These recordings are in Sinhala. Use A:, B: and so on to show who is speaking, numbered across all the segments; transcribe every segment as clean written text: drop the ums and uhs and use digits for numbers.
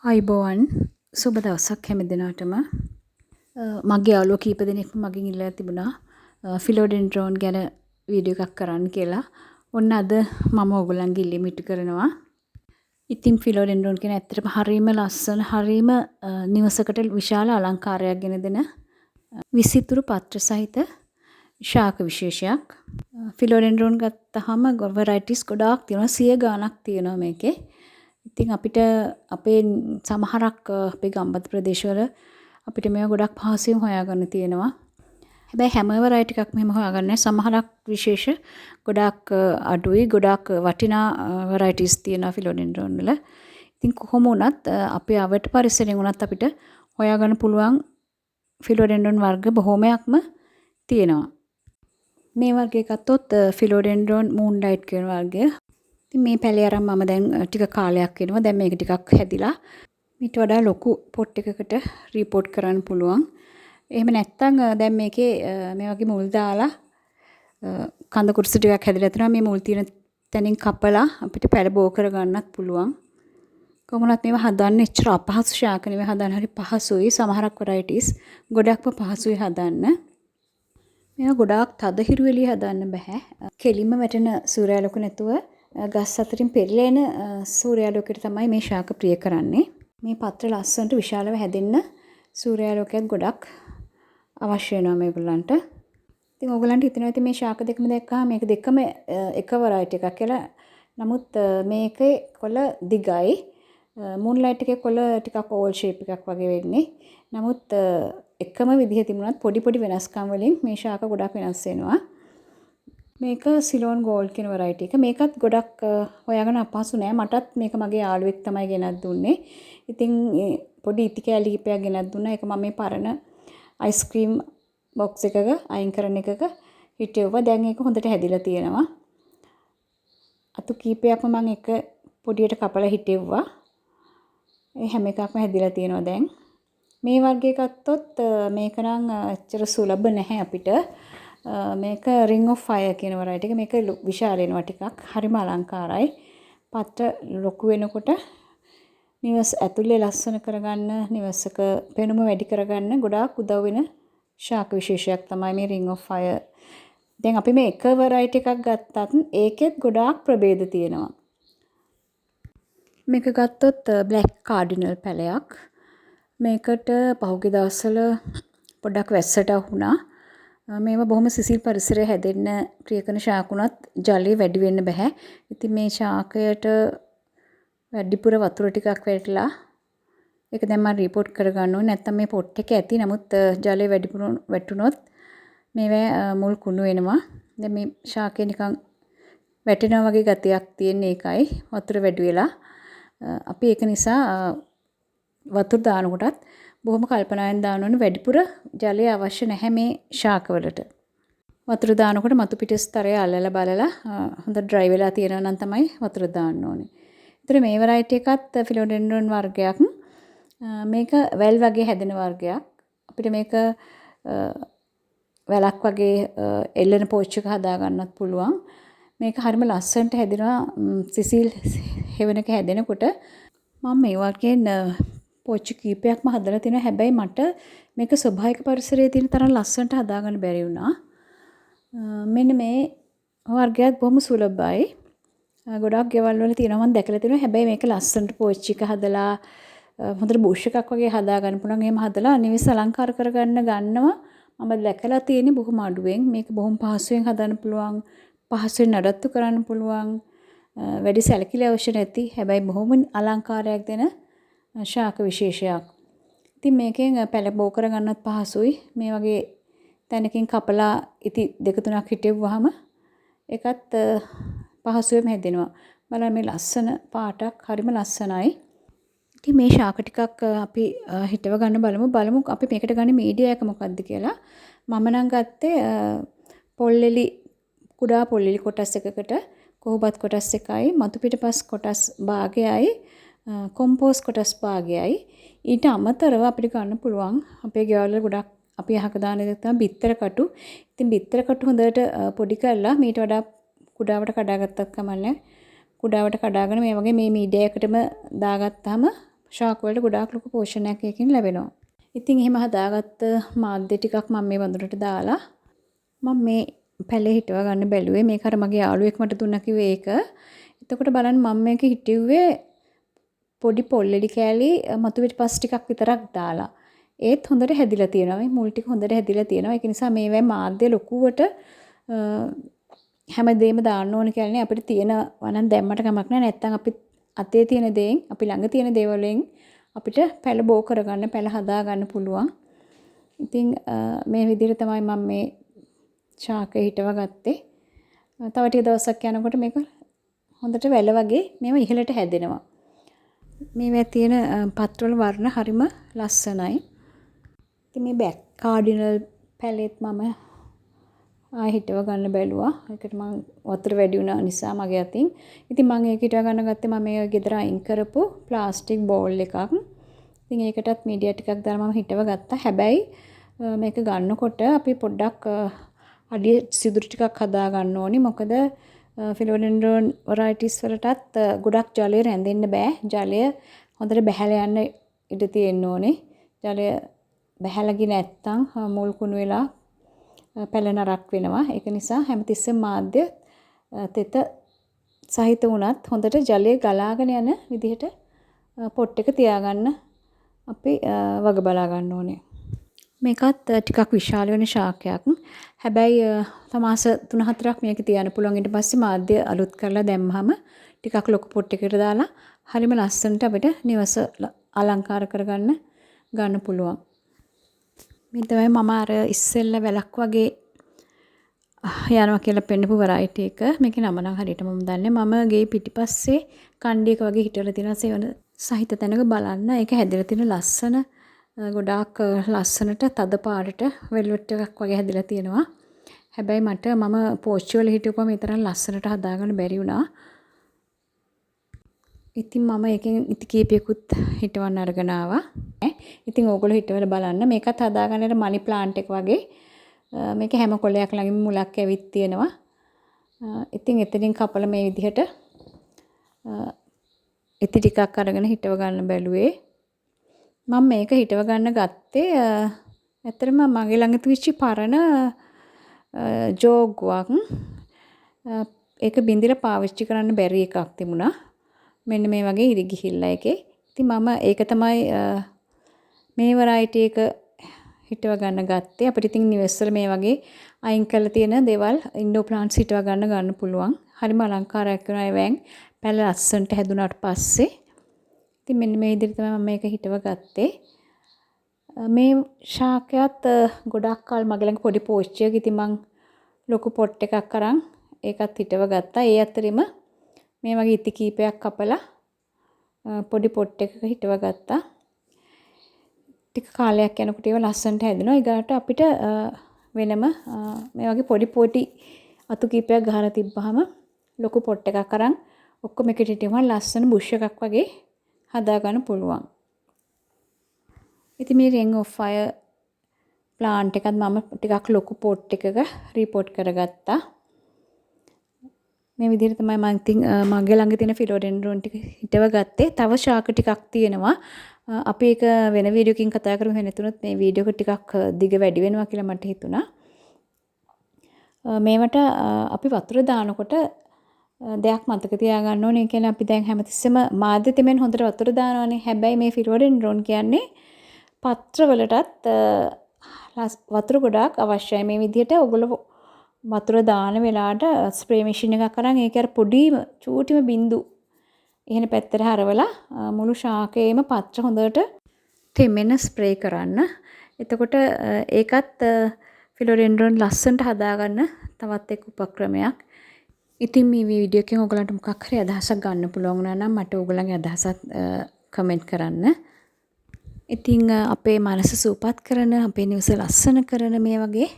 A: අයිබෝවන් සුබ දවසක් හැම දිනාටම මගේ යාළුවෝ කීප දෙනෙක්ම මගෙන් ඉල්ලා තිබුණා ෆිලෝඩෙන්ඩ්‍රෝන් ගැන වීඩියෝ එකක් කරන්න කියලා. ඔන්න අද මම ඕගොල්ලන්ගේ ඉල්ලීම ඉටු කරනවා. ඉතින් ෆිලෝඩෙන්ඩ්‍රෝන් කියන ඇත්තටම හරීම ලස්සන හරීම නිවසකට විශාල අලංකාරයක් ගෙන දෙන විසිතුරු පත්‍ර සහිත ශාක විශේෂයක්. ෆිලෝඩෙන්ඩ්‍රෝන් ගත්තහම වෙරයිටිස් ගොඩාක් තියෙනවා 100 ගාණක් තියෙනවා මේකේ. ඉතින් අපිට අපේ සමහරක් අපේ ගම්බද ප්‍රදේශවල අපිට මේවා ගොඩක් පහසුවෙන් හොයාගන්න තියෙනවා. හැබැයි හැම වෙරයිටි එකක් මෙහෙම හොයාගන්න නැහැ. සමහරක් විශේෂ ගොඩක් අඩුයි. ගොඩක් වටිනා වෙරයිටිස් තියෙනවා ෆිලෝඩෙන්ඩ්‍රෝන් වල. ඉතින් කොහොම වුණත් අපේ අවට පරිසරයෙන් වුණත් අපිට හොයාගන්න පුළුවන් ෆිලෝඩෙන්ඩ්‍රෝන් වර්ග බොහොමයක්ම තියෙනවා. මේ වර්ගය ගත්තොත් ෆිලෝඩෙන්ඩ්‍රෝන් මූන්ලයිට් කියන වර්ගය. ඉතින් මේ පැලේ අරන් මම දැන් ටික කාලයක් වෙනවා. දැන් මේක ටිකක් හැදිලා ඊට වඩා ලොකු පොට් එකකට රීපෝට් කරන්න පුළුවන්. එහෙම නැත්නම් දැන් මේකේ මේ වගේ මුල් දාලා කඳ කුරුසු ටිකක් හැදලා තියෙනවා. මේ මුල් තියෙන තැනින් කපලා අපිට පැල බෝ කර ගන්නත් පුළුවන්. කොහොමවත් මේවා හදන්න එච්චර අපහසු ශාක නෙවෙයි හදන්න හරි පහසුයි. සමහරක් වෙරයිටිස් ගොඩක්ම පහසුයි හදන්න. මේවා ගොඩාක් තද හිරු එළිය හදන්න බෑ. කෙලින්ම වැටෙන සූර්යාලෝක නැතුව ගස් අතරින් පෙරලා එන සූර්යාලෝකයට තමයි මේ ශාක ප්‍රිය කරන්නේ. මේ පත්‍ර ලස්සනට විශාලව හැදෙන්න සූර්යාලෝකයක් ගොඩක් අවශ්‍ය වෙනවා මේගොල්ලන්ට. ඉතින් ඕගොල්ලන්ට හිතෙනවා ඉතින් මේ ශාක දෙකම දැක්කහම මේක දෙකම එක වෙරයිටි එකක් කියලා. නමුත් මේකේ කොළ දිගයි. මූන්ලයිට් එකේ කොළ ටිකක් ඕවල් ෂේප් එකක් වගේ වෙන්නේ. නමුත් එකම විදිහ තිබුණත් පොඩි පොඩි වෙනස්කම් වලින් මේ ශාක ගොඩක් වෙනස් වෙනවා. මේක සිලෝන් ගෝල්ඩ් කියන වෙරයිටි එක. මේකත් ගොඩක් හොයාගන්න අපහසු නෑ. මටත් මේක මගේ යාළුවෙක් තමයි ගෙනත් දුන්නේ. ඉතින් පොඩි ඉටි කෑලි කිපයක් ගෙනත් දුන්නා. ඒක මම මේ පරණ අයිස්ක්‍රීම් බොක්ස් එකක අයින් කරන එකක හිටෙව්වා. දැන් ඒක හොඳට හැදිලා තියෙනවා. අතු කීපයක්ම මම එක පොඩියට කපලා හිටෙව්වා. ඒ හැම එකක්ම හැදිලා තියෙනවා දැන්. මේ වර්ගය ගත්තොත් මේක නම් ඇත්තට සුලභ නැහැ අපිට. මේක ring of fire කියන වෙරයිටි එක. මේක විශාල වෙනවා ටිකක්. හරිම අලංකාරයි. පත්‍ර ලොකු වෙනකොට නිවස ඇතුලේ ලස්සන කරගන්න, නිවසක පෙනුම වැඩි කරගන්න ගොඩාක් උදව් වෙන ශාක විශේෂයක් තමයි මේ ring of fire. දැන් අපි මේ එක වෙරයිටි එකක් ගත්තත් ඒකෙත් ගොඩාක් ප්‍රභේද තියෙනවා. මේක ගත්තොත් black cardinal පැලයක්. මේකට පහුගිය දවස්වල පොඩ්ඩක් වැස්සට වුණා. මේවා බොහොම සිසිල් පරිසරයේ හැදෙන්න ප්‍රිය කරන ශාක උනත් ජලය වැඩි වෙන්න බෑ. ඉතින් මේ ශාකයට වැඩිපුර වතුර ටිකක් වැටලා ඒක දැන් මම රිපෝට් කරගන්න ඕනේ. නැත්තම් මේ පොට් එක ඇති. නමුත් ජලය වැඩිපුර වැටුනොත් මේවා මුල් කුණු වෙනවා. දැන් මේ ශාකේ නිකන් වැටෙනවා වගේ ගතියක් තියෙන එකයි වතුර වැඩි වෙලා. අපි ඒක නිසා වතුර දානකොටත් බොහොම කල්පනාවෙන් දාන්න ඕනේ. වැඩිපුර ජලය අවශ්‍ය නැහැ මේ ශාකවලට. වතුර දානකොට මතු පිට ස්තරය අල්ලලා බලලා හොඳ ඩ්‍රයි වෙලා තියෙනවා නම් තමයි වතුර දාන්න ඕනේ. ඒතර මේ වෙරයිටි එකත් ෆිලෝඩෙන්ඩ්‍රෝන් වර්ගයක්. මේක වැල් වගේ හැදෙන වර්ගයක්. අපිට මේක වැලක් වගේ එල්ලෙන පෝච් එක හදා ගන්නත් පුළුවන්. මේක හරිම ලස්සනට හැදෙනවා. සිසිල් හෙවණක හැදෙනකොට මම මේ වගේ පෝච්චි කීපයක්ම හදලා තිනවා. හැබැයි මට මේක ස්වභාවික පරිසරයේ තියෙන තරම් ලස්සනට හදාගන්න බැරි වුණා. මෙන්න මේ වර්ගයක් බොහොම සුලභයි. ගොඩක් ගෙවල් වල තියෙනවා මම දැකලා තියෙනවා. හැබැයි මේක ලස්සනට පෝච්චි එක හදලා හොඳට බුෂ් එකක් වගේ හදාගන්න පුළුවන්. එහෙම හදලා නිවස අලංකාර කරගන්න ගන්නවා. මම දැකලා තියෙන්නේ බොහොම අඩුවෙන්. මේක බොහොම පහසුවෙන් හදන්න පුළුවන්. පහසුවෙන් නඩත්තු කරන්න පුළුවන්. වැඩි සැලකිලි අවශ්‍ය නැති. හැබැයි බොහොම අලංකාරයක් දෙන ශාක විශේෂයක්. ඉතින් මේකෙන් පැල බෝ කරගන්නත් පහසුයි. මේ වගේ තැනකින් කපලා ඉති දෙක තුනක් හිටෙව්වහම ඒකත් පහසුවෙන් හැදෙනවා. බලන්න මේ ලස්සන පාටක් හරිම ලස්සනයි. ඉතින් මේ ශාක ටිකක් අපි හිටව ගන්න බලමු අපි මේකට ගන්න මීඩියා එක මොකක්ද කියලා. මම නම් ගත්තේ පොල්ලෙලි කුඩා පොල්ලෙලි කොටස් එකකට කොහොබත් කොටස් එකයි මතු පිටපස් කොටස් භාගයයි කොම්පෝස් කොටස් භාගයයි. ඊට අමතරව අපිට ගන්න පුළුවන් අපේ ගෙවල් වල ගොඩක් අපි අහක දාන දේ තමයි බිත්තර කටු. ඉතින් බිත්තර කටු හොඳට පොඩි කරලා මීට වඩා කුඩාවට කඩාගත්තත් කමන්නේ. කුඩාවට කඩාගෙන මේ වගේ මේ මීඩියා එකටම දාගත්තාම ශාක වලට ගොඩාක් ලොකු පෝෂණයක් එකකින් ලැබෙනවා. ඉතින් එහෙම හදාගත්ත මාධ්‍ය ටිකක් මම මේ වඳුරට දාලා මම මේ පැලේ හිටව ගන්න බැලුවේ. මේක අර මගේ යාළුවෙක් මට දුන්නා කිව්වේ ඒක. එතකොට බලන්න මම මේක හිටුවේ පොඩි පොල්ලෙඩි කෑලි මතු පිටිපස් ටිකක් විතරක් දාලා. ඒත් හොඳට හැදිලා තියෙනවා. මේ මුල් ටික හොඳට හැදිලා තියෙනවා. ඒක නිසා මේවැ මාධ්‍ය ලොකුවට හැමදේම දාන්න ඕන කියන්නේ අපිට තියෙනවා නම් දැම්මට කමක් නැහැ. නැත්තම් අපි අතේ තියෙන දේෙන් අපි ළඟ තියෙන දේවල් වලින් අපිට පැල බෝ කරගන්න පැල හදා ගන්න පුළුවන්. ඉතින් මේ විදිහට තමයි මම මේ ශාකය හිටව ගත්තේ. තව ටික දවසක් යනකොට මේක හොඳට වැල වගේ මේව ඉහළට හැදෙනවා. මේවා තියෙන පත්වල වර්ණ හරිම ලස්සනයි. ඉතින් මේ බැක් කාඩිනල් පැලෙත් මම හිටව ගන්න බැලුවා. ඒකට මම වතුර වැඩි වුණා නිසා මගේ අතින්. ඉතින් මම ඒක හිටව ගන්න ගත්තේ මම මේ ගෙදර අයින් කරපු ප්ලාස්ටික් බෝල් එකක්. ඉතින් ඒකටත් මීඩියා ටිකක් දාලා මම හිටව ගත්තා. හැබැයි මේක ගන්නකොට අපි පොඩ්ඩක් අඩිය සිදුරු ටිකක් හදා ගන්න ඕනි. මොකද ෆිලෝඩෙන්ඩ්‍රෝන් වරයිටිස් වලටත් ගොඩක් ජලය රැඳෙන්න බෑ. ජලය හොඳට බැහැලා යන්න ඉඩ තියෙන්න ඕනේ. ජලය බැහැලා ගියේ නැත්තම් මුල් කුණු වෙලා පැල නරක් වෙනවා. ඒක නිසා හැමතිස්සෙම මාධ්‍ය තෙත සහිත වුණත් හොඳට ජලය ගලාගෙන යන විදිහට පොට් එක තියාගන්න අපි වග බලා ගන්න ඕනේ. මේකත් ටිකක් විශාල වෙන ශාකයක්. හැබැයි තමාස 3-4ක් මේක තියන්න පුළුවන්. ඊට පස්සේ මාධ්‍ය අලුත් කරලා දැම්මහම ටිකක් ලොකු පොට් එකකට දාලා හරිම ලස්සනට අපිට නිවස අලංකාර කරගන්න ගන්න පුළුවන්. මේ තමයි මම අර ඉස්සෙල්ලා වැලක් වගේ යනවා කියලා පෙන්නපු වෙරයිටි එක. මේකේ නම නම් හරියට මම දන්නේ. මම ගේ පිටිපස්සේ කණ්ඩියක වගේ හිටවලා තියෙනවා. සේවන සහිත තැනක බලන්න. ඒක හැදලා තියෙන ලස්සන ගොඩාක් ලස්සනට තද පාටට වෙල්වෙට් එකක් වගේ හැදලා තියෙනවා. හැබැයි මම පෝච්චි වල හිටුවම ඒ තරම් ලස්සනට හදාගන්න බැරි වුණා. ඉතින් මම එකෙන් ඉති කීපයකුත් හිටවන්න අරගෙන ආවා. ඉතින් ඕගොල්ලෝ හිටවල බලන්න. මේකත් හදාගන්න මනි ප්ලාන්ට් එක වගේ. මේක හැම කොළයක් ළඟින් මුලක් ඇවිත් තියෙනවා. ඉතින් එතනින් කපලා මේ විදිහට ඉති ටිකක් අරගෙන හිටව ගන්න බැලුවේ. මම මේක හිටව ගන්න ගත්තේ ඇත්තටම මගේ ළඟ තිබිච්ච පරණ ජෝගුවක්. ඒක බින්දිලා පාවිච්චි කරන්න බැරි එකක් තිබුණා. මෙන්න මේ වගේ ඉරි ගිහිල්ලා එකේ. ඉතින් මම ඒක තමයි මේ වෙරයිටි එක හිටව ගන්න ගත්තේ. අපිට ඉතින් නිවෙස්වල මේ වගේ අයින් කරලා තියෙන දේවල් ඉන්ඩෝ ප්ලාන්ට්ස් හිටව ගන්න පුළුවන්. හරිම අලංකාරයක් වෙනවා ඒවෙන්. පැල ලස්සනට හැදුනාට පස්සේ. ඉතින් මෙන්න මේ විදිහට තමයි මම මේක හිටව ගත්තේ. මේ ශාකයත් ගොඩක් කල් මගේ ළඟ පොඩි පෝච්චියක ඉතින් මං ලොකු පොට් එකක් අරන් ඒකත් හිටව ගත්තා. ඒ අතරින්ම මේ වගේ ඉති කීපයක් කපලා පොඩි පොට් එකක හිටව ගත්තා. ටික කාලයක් යනකොට ඒව ලස්සනට හැදෙනවා. ඊගාට අපිට වෙනම මේ වගේ පොඩි අතු කීපයක් ගහලා තිබ්බහම ලොකු පොට් එකක් අරන් ඔක්කොම එකට හිටියම ලස්සන බුෂ් එකක් වගේ හදා ගන්න පුළුවන්. ඉතින් මේ ring of fire plant එකත් මම ටිකක් ලොකු පොට් එකක රීපෝට් කරගත්තා. මේ විදිහට තමයි මම ඉතින් මගේ ළඟ තියෙන ෆිලෝඩෙන්ඩ්‍රෝන් ටික හිටව ගත්තේ. තව ශාක ටිකක් තියෙනවා. අපි ඒක වෙන වීඩියෝකින් කතා කරමු. නැතුනොත් මේ වීඩියෝ එක ටිකක් දිග වැඩි වෙනවා කියලා මට හිතුණා. මේවට අපි වතුර දානකොට දෙයක් මතක තියාගන්න ඕනේ. ඒ කියන්නේ අපි දැන් හැමතිස්සෙම මාධ්‍ය තෙමෙන් හොඳට වතුර දානවානේ. හැබැයි මේ ෆිලෝඩෙන්ඩ්‍රෝන් කියන්නේ පත්‍ර වලටත් වතුර ගොඩාක් අවශ්‍යයි. මේ විදිහට ඔයගොල්ලෝ වතුර දාන වෙලාවට ස්ප්‍රේ මැෂින් එකක් අරන් ඒක අර පොඩිම චූටිම බින්දු එහෙන පැත්තට හරවලා මුළු ශාකයේම පත්‍ර හොඳට තෙමෙන ස්ප්‍රේ කරන්න. එතකොට ඒකත් ෆිලෝඩෙන්ඩ්‍රෝන් ලස්සනට හදාගන්න තවත් එක් උපක්‍රමයක්. ඉතින් මේ වීඩියෝ එකෙන් ඔයගලන්ට මොකක් හරි අදහසක් ගන්න පුළුවන් වුණා නම් මට ඔයගලගේ අදහසත් කමෙන්ට් කරන්න. ඉතින් අපේ මනස සූපත් කරන, අපේ නිවස ලස්සන කරන මේ වගේ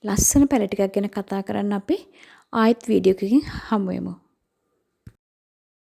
A: ලස්සන පැල ටිකක් ගැන කතා කරන්න අපි ආයෙත් වීඩියෝ එකකින් හමු වෙමු.